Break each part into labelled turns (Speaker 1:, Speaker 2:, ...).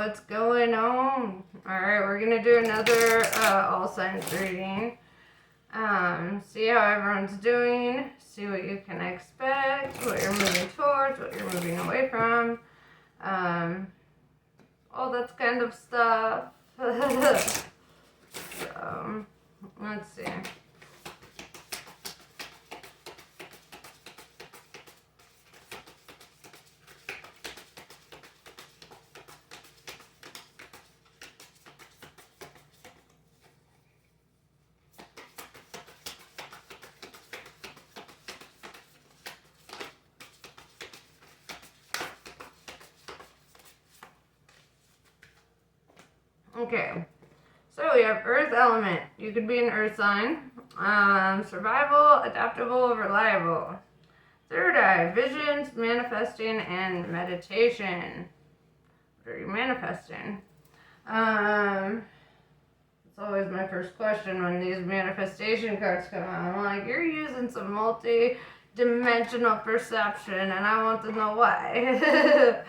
Speaker 1: what's going on? Alright, we're going to do another all signs reading. See how everyone's doing. See what you can expect, what you're moving towards, what you're moving away from. All that kind of stuff. So, let's see. Okay, so we have earth element. You could be an earth sign. Survival, adaptable, reliable. Third eye, visions, manifesting, and meditation. What are you manifesting? It's always my first question when these manifestation cards come out. I'm like, you're using some multi-dimensional perception, and I want to know why.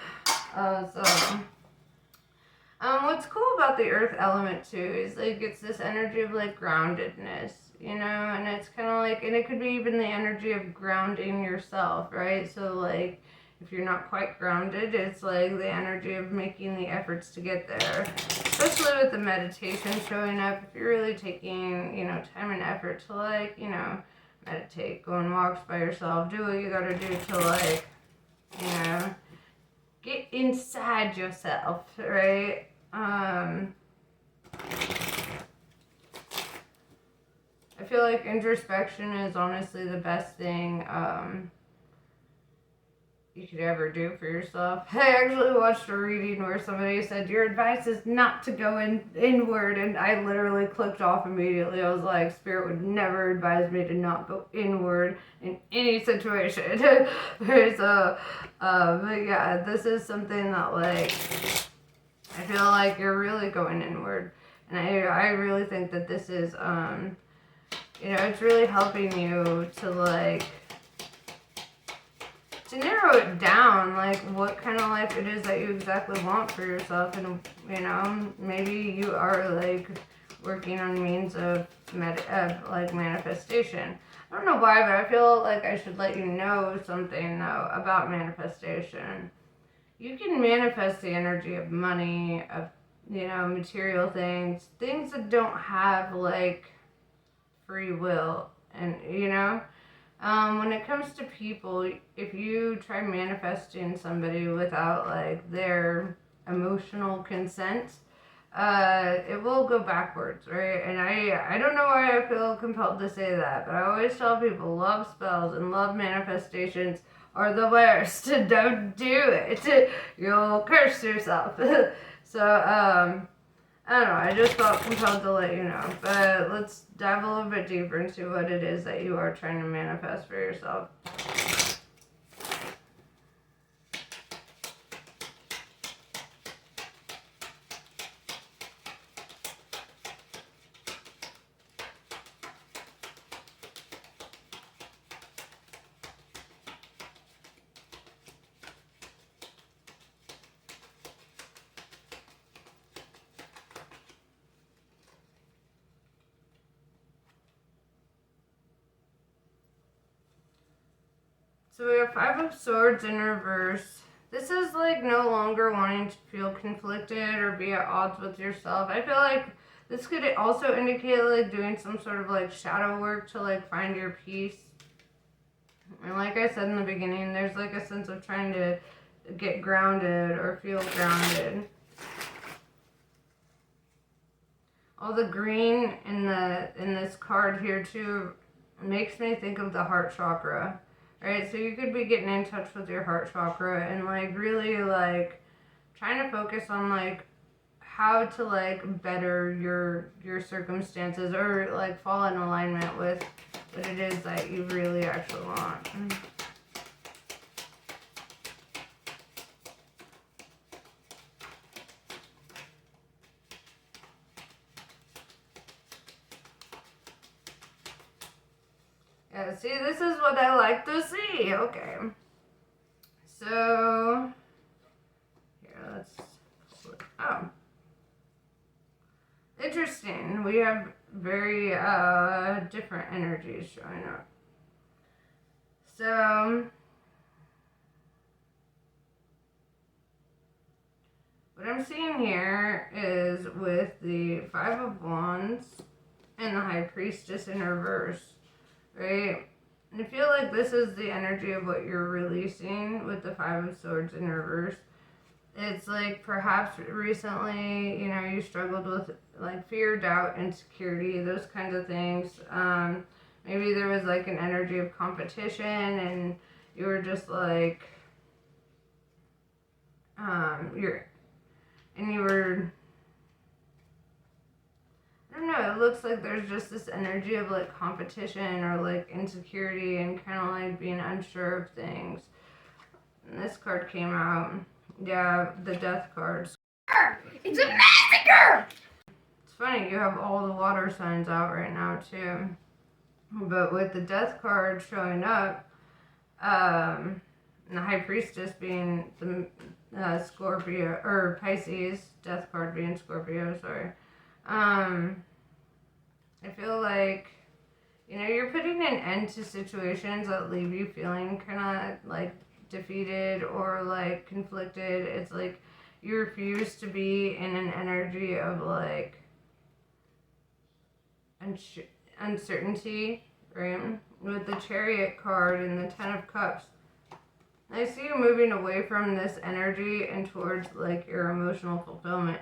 Speaker 1: What's cool about the earth element too is like it's this energy of like groundedness, you know, and it's kind of like, and it could be even the energy of grounding yourself, right? So like if you're not quite grounded, it's like the energy of making the efforts to get there, especially with the meditation showing up. If you're really taking, you know, time and effort to like, you know, meditate, go on walks by yourself, do what you gotta do to like, you know, get inside yourself, right? I feel like introspection is honestly the best thing you could ever do for yourself. I actually watched a reading where somebody said your advice is not to go inward, and I literally clicked off immediately. I was like, Spirit would never advise me to not go inward in any situation. So, but yeah, this is something that like I feel like you're really going inward, and I really think that this is you know, it's really helping you to like to narrow it down, like what kind of life it is that you exactly want for yourself. And you know, maybe you are like working on means of like manifestation. I don't know why, but I feel like I should let you know something though about manifestation. You can manifest the energy of money, of, you know, material things that don't have like free will. And you know, when it comes to people, if you try manifesting somebody without like their emotional consent, it will go backwards, right? And I don't know why I feel compelled to say that, but I always tell people love spells and love manifestations are the worst. Don't do it. You'll curse yourself. So, I don't know, I just felt compelled to let you know. But let's dive a little bit deeper into what it is that you are trying to manifest for yourself. So we have Five of Swords in reverse. This is like no longer wanting to feel conflicted or be at odds with yourself. I feel like this could also indicate like doing some sort of like shadow work to like find your peace. And like I said in the beginning, there's like a sense of trying to get grounded or feel grounded. All the green in this card here too makes me think of the heart chakra. Right, so you could be getting in touch with your heart chakra and like really like trying to focus on like how to like better your circumstances or like fall in alignment with what it is that you really actually want. Yeah, see, this is what I like to see. Okay. So, here, let's... Oh, interesting. We have very different energies showing up. So what I'm seeing here is with the Five of Wands and the High Priestess in reverse, right? And I feel like this is the energy of what you're releasing with the Five of Swords in reverse. It's like perhaps recently, you struggled with like fear, doubt, insecurity, those kinds of things. Maybe there was like an energy of competition and you were just like, you were, I don't know, it looks like there's just this energy of like competition or like insecurity and kind of like being unsure of things. And this card came out. Yeah, the Death cards. It's a massacre! It's funny, you have all the water signs out right now too. But with the Death card showing up, and the High Priestess being the Scorpio, or Pisces, Death card being Scorpio, sorry. I feel like, you're putting an end to situations that leave you feeling kind of like defeated or like conflicted. It's like you refuse to be in an energy of like uncertainty, right? With the Chariot card and the Ten of Cups, I see you moving away from this energy and towards like your emotional fulfillment.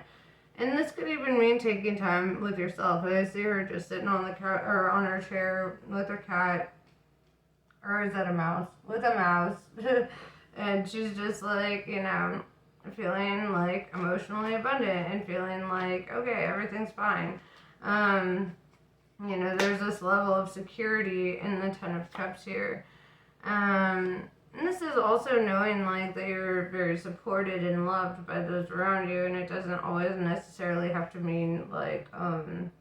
Speaker 1: And this could even mean taking time with yourself. I see her just sitting on the couch or on her chair with her cat. Or is that a mouse? With a mouse. And she's just like, feeling like emotionally abundant and feeling like, okay, everything's fine. There's this level of security in the Ten of Cups here. And this is also knowing like that you're very supported and loved by those around you, and it doesn't always necessarily have to mean like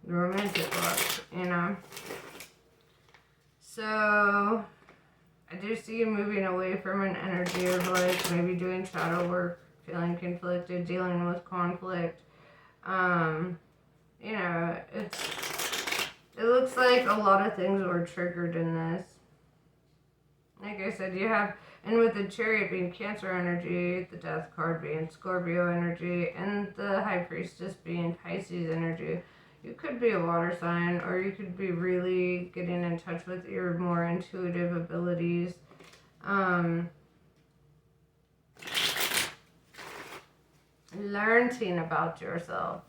Speaker 1: romantic love, So I do see you moving away from an energy of like maybe doing shadow work, feeling conflicted, dealing with conflict. It looks like a lot of things were triggered in this. Like I said, you have, and with the Chariot being Cancer energy, the Death card being Scorpio energy, and the High Priestess being Pisces energy, you could be a water sign, or you could be really getting in touch with your more intuitive abilities. Learning about yourself.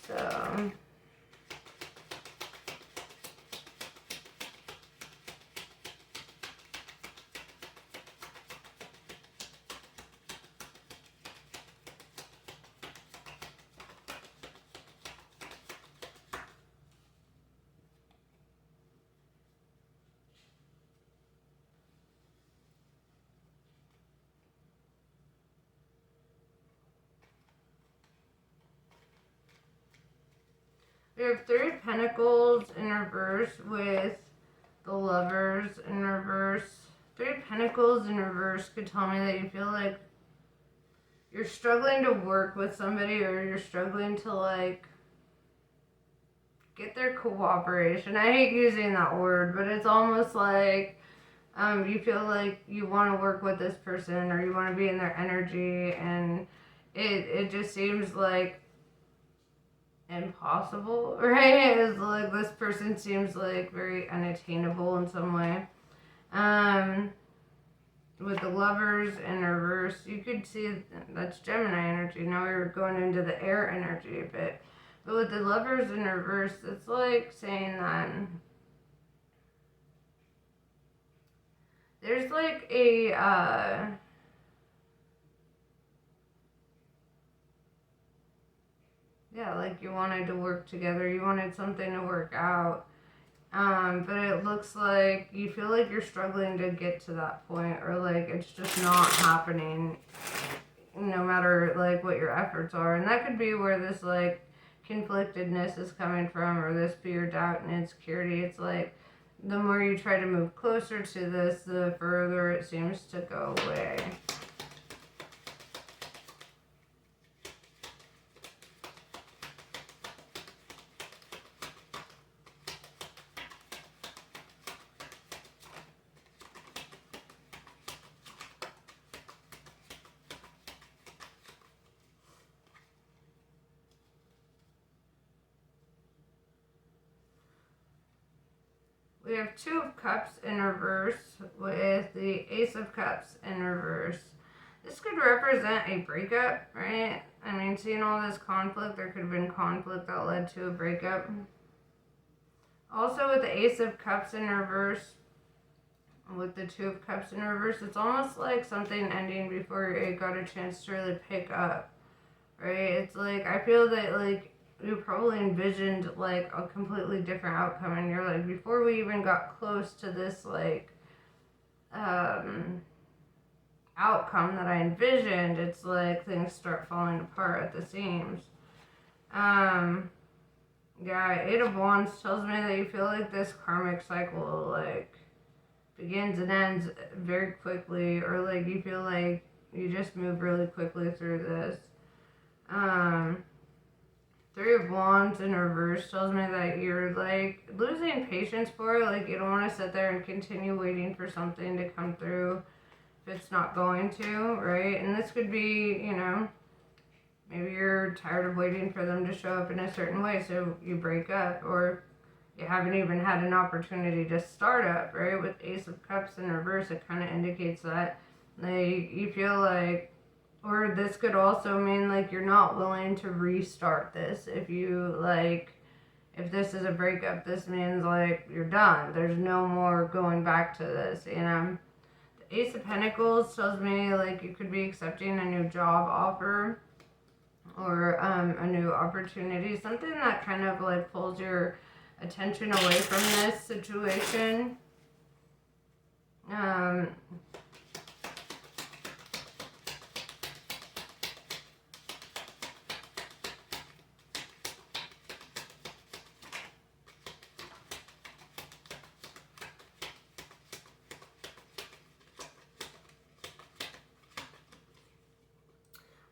Speaker 1: So we have Three of Pentacles in reverse with the Lovers in reverse. Three of Pentacles in reverse could tell me that you feel like you're struggling to work with somebody, or you're struggling to like get their cooperation. I hate using that word, but it's almost like you feel like you want to work with this person, or you want to be in their energy, and it just seems like impossible, right? It's like this person seems like very unattainable in some way. With the Lovers in reverse, you could see that's Gemini energy. Now we're going into the air energy a bit. But with the Lovers in reverse, it's like saying that there's like a like you wanted to work together, you wanted something to work out, but it looks like you feel like you're struggling to get to that point, or like it's just not happening no matter like what your efforts are. And that could be where this like conflictedness is coming from, or this fear, doubt, and insecurity. It's like the more you try to move closer to this, the further it seems to go away. We have Two of Cups in reverse with the Ace of Cups in reverse. This could represent a breakup, right? I mean, seeing all this conflict, there could have been conflict that led to a breakup. Also, with the Ace of Cups in reverse, with the Two of Cups in reverse, it's almost like something ending before it got a chance to really pick up, right? It's like, I feel that, like, you probably envisioned, like, a completely different outcome, and you're like, before we even got close to this, like, outcome that I envisioned, it's like things start falling apart at the seams. Yeah, Eight of Wands tells me that you feel like this karmic cycle, like, begins and ends very quickly, or like you feel like you just move really quickly through this. Three of Wands in reverse tells me that you're like losing patience for it, like you don't want to sit there and continue waiting for something to come through if it's not going to, right? And this could be, you know, maybe you're tired of waiting for them to show up in a certain way, so you break up, or you haven't even had an opportunity to start up, right? With Ace of Cups in reverse, it kind of indicates that, like, you feel like, or this could also mean, like, you're not willing to restart this. If you, like, if this is a breakup, this means, like, you're done. There's no more going back to this, you know? The Ace of Pentacles tells me, like, you could be accepting a new job offer, or a new opportunity, something that kind of like pulls your attention away from this situation.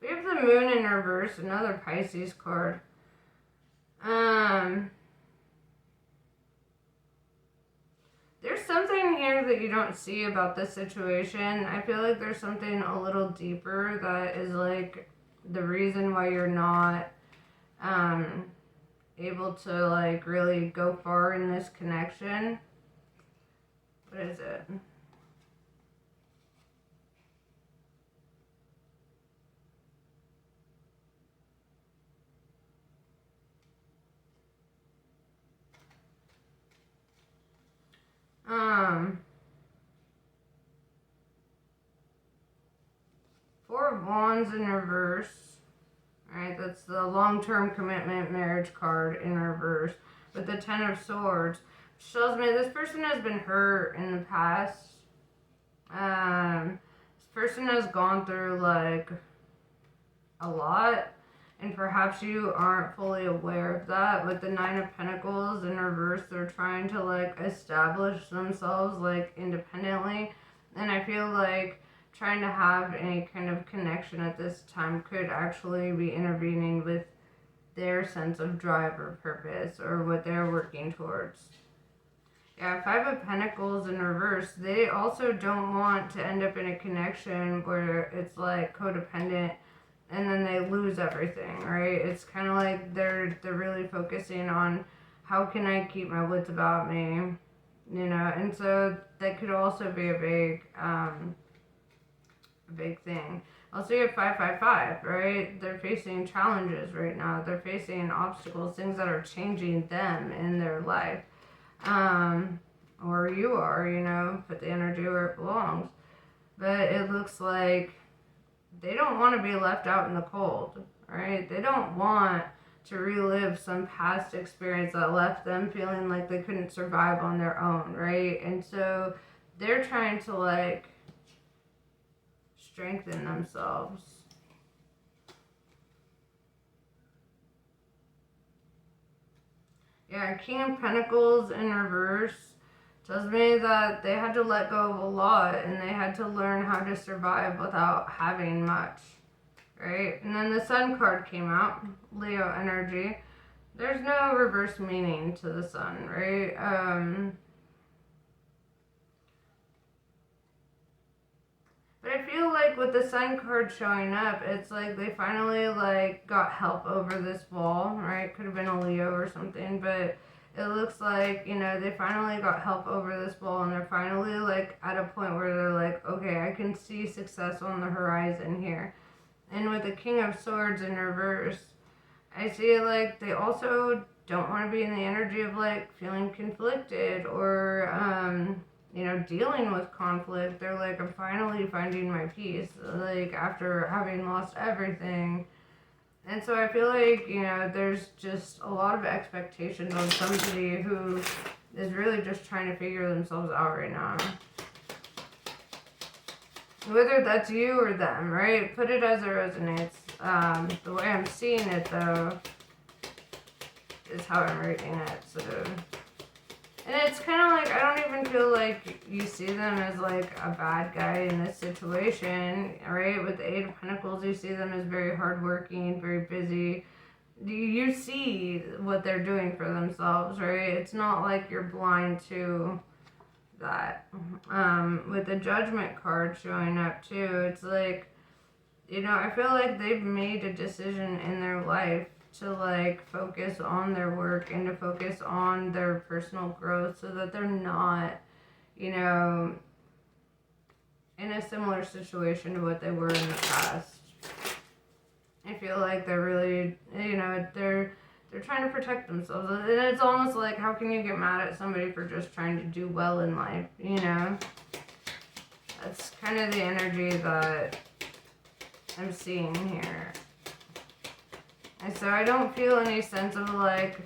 Speaker 1: We have the Moon in reverse, another Pisces card. There's something here that you don't see about this situation. I feel like there's something a little deeper that is like the reason why you're not able to like really go far in this connection. What is it? Four of Wands in reverse. Alright, that's the long-term commitment marriage card in reverse. With the Ten of Swords, which tells me this person has been hurt in the past. This person has gone through like a lot, and perhaps you aren't fully aware of that. With the Nine of Pentacles in reverse, they're trying to like establish themselves like independently, and I feel like trying to have any kind of connection at this time could actually be intervening with their sense of drive or purpose or what they're working towards. Yeah, Five of Pentacles in reverse, they also don't want to end up in a connection where it's like codependent and then they lose everything, right? It's kind of like they're really focusing on how can I keep my wits about me, you know? And so that could also be a big thing. Also, you have 555, right? They're facing challenges right now. They're facing obstacles, things that are changing them in their life. Or you are, you know, put the energy where it belongs. But it looks like they don't want to be left out in the cold, right? They don't want to relive some past experience that left them feeling like they couldn't survive on their own, right? And so they're trying to like strengthen themselves. Yeah, King of Pentacles in reverse tells me that they had to let go of a lot and they had to learn how to survive without having much, right? And then the Sun card came out, Leo energy. There's no reverse meaning to the Sun, right? But I feel like with the Sun card showing up, it's like they finally like got help over this wall, right? Could have been a Leo or something, but it looks like, they finally got help over this wall, and they're finally like at a point where they're like, okay, I can see success on the horizon here. And with the King of Swords in reverse, I see like they also don't want to be in the energy of like feeling conflicted or dealing with conflict. They're like, I'm finally finding my peace, like after having lost everything. And so I feel like, there's just a lot of expectations on somebody who is really just trying to figure themselves out right now. Whether that's you or them, right? Put it as it resonates. The way I'm seeing it, though, is how I'm reading it. So, and it's kind of like, I don't even feel like you see them as like a bad guy in this situation, right? With the Eight of Pentacles, you see them as very hardworking, very busy. You see what they're doing for themselves, right? It's not like you're blind to that. With the Judgment card showing up too, it's like, I feel like they've made a decision in their life to like focus on their work and to focus on their personal growth so that they're not, in a similar situation to what they were in the past. I feel like they're really, they're trying to protect themselves. And it's almost like, how can you get mad at somebody for just trying to do well in life, That's kind of the energy that I'm seeing here. And so I don't feel any sense of like,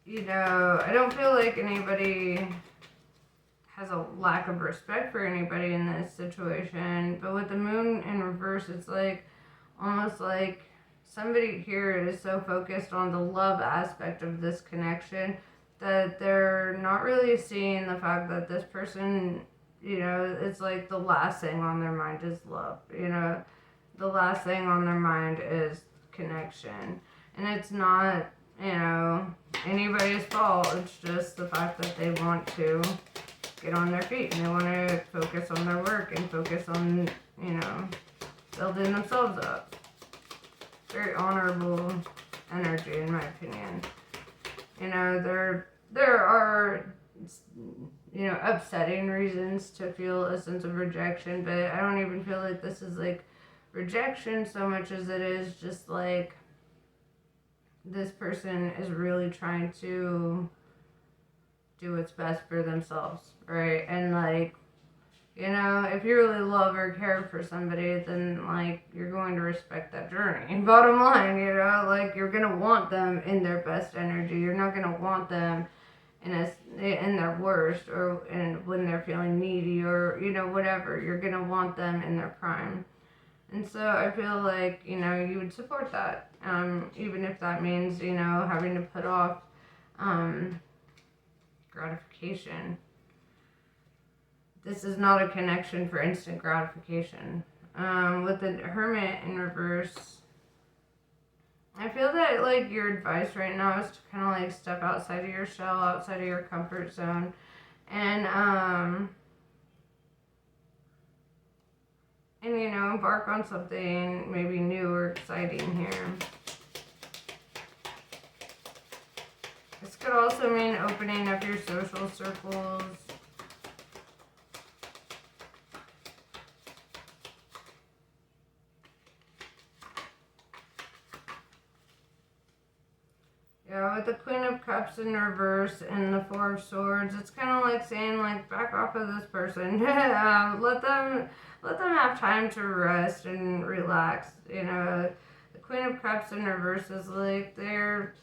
Speaker 1: I don't feel like anybody has a lack of respect for anybody in this situation. But with the Moon in reverse, it's like, almost like somebody here is so focused on the love aspect of this connection that they're not really seeing the fact that this person, it's like the last thing on their mind is love, the last thing on their mind is connection. And it's not, anybody's fault. It's just the fact that they want to get on their feet and they want to focus on their work and focus on, building themselves up. Very honorable energy, in my opinion. There are, upsetting reasons to feel a sense of rejection, but I don't even feel like this is like rejection so much as it is just like this person is really trying to do what's best for themselves, right? And like, if you really love or care for somebody, then like you're going to respect that journey. Bottom line, like you're gonna want them in their best energy. You're not gonna want them in their worst or when they're feeling needy or whatever. You're gonna want them in their prime. And so I feel like, you would support that, even if that means, having to put off gratification. This is not a connection for instant gratification. With the Hermit in reverse, I feel that like your advice right now is to kind of like step outside of your shell, outside of your comfort zone, and embark on something maybe new or exciting here. This could also mean opening up your social circles. Yeah, with the Queen of Cups in reverse and the Four of Swords, it's kind of like saying, like, back off of this person. Let them have time to rest and relax. The Queen of Cups in reverse is like they're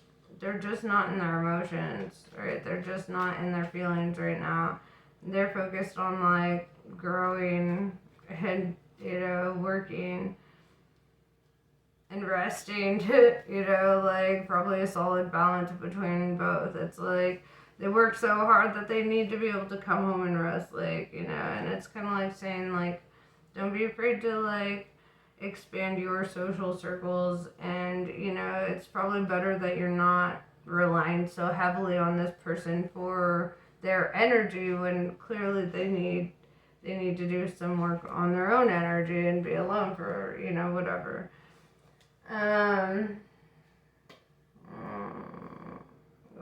Speaker 1: just not in their emotions, right? They're just not in their feelings right now. They're focused on like growing and working and resting, like probably a solid balance between both. It's like they work so hard that they need to be able to come home and rest, like, and it's kind of like saying, like, don't be afraid to, like, expand your social circles, and, it's probably better that you're not relying so heavily on this person for their energy when clearly they need to do some work on their own energy and be alone for, whatever.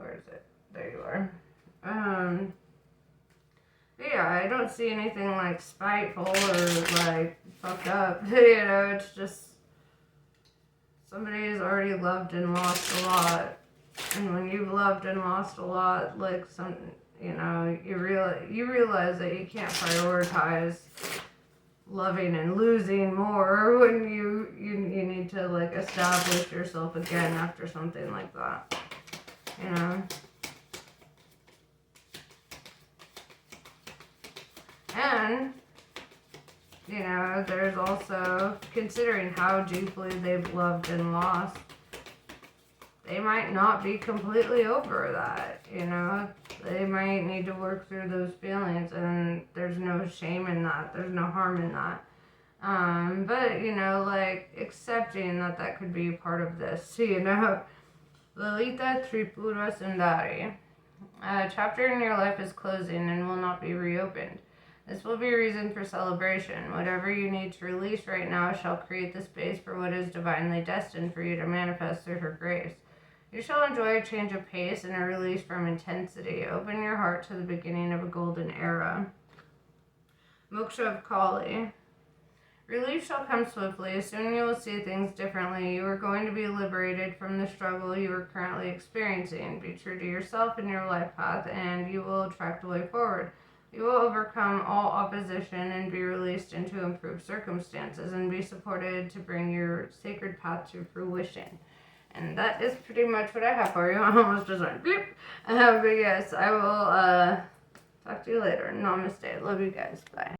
Speaker 1: Where is it? There you are. Yeah, I don't see anything like spiteful or like fucked up. It's just somebody has already loved and lost a lot. And when you've loved and lost a lot, like you realize that you can't prioritize loving and losing more when you need to like establish yourself again after something like that. And there's also considering how deeply they've loved and lost. They might not be completely over that, They might need to work through those feelings, and there's no shame in that. There's no harm in that. But, like, accepting that could be part of this, Lalita Tripura Sundari. A chapter in your life is closing and will not be reopened. This will be a reason for celebration. Whatever you need to release right now shall create the space for what is divinely destined for you to manifest through her grace. You shall enjoy a change of pace and a release from intensity. Open your heart to the beginning of a golden era. Moksha of Kali. Relief shall come swiftly. Soon you will see things differently. You are going to be liberated from the struggle you are currently experiencing. Be true to yourself and your life path, and you will attract the way forward. You will overcome all opposition and be released into improved circumstances and be supported to bring your sacred path to fruition. And that is pretty much what I have for you. I almost just went bloop. But yes, I will talk to you later. Namaste. Love you guys. Bye.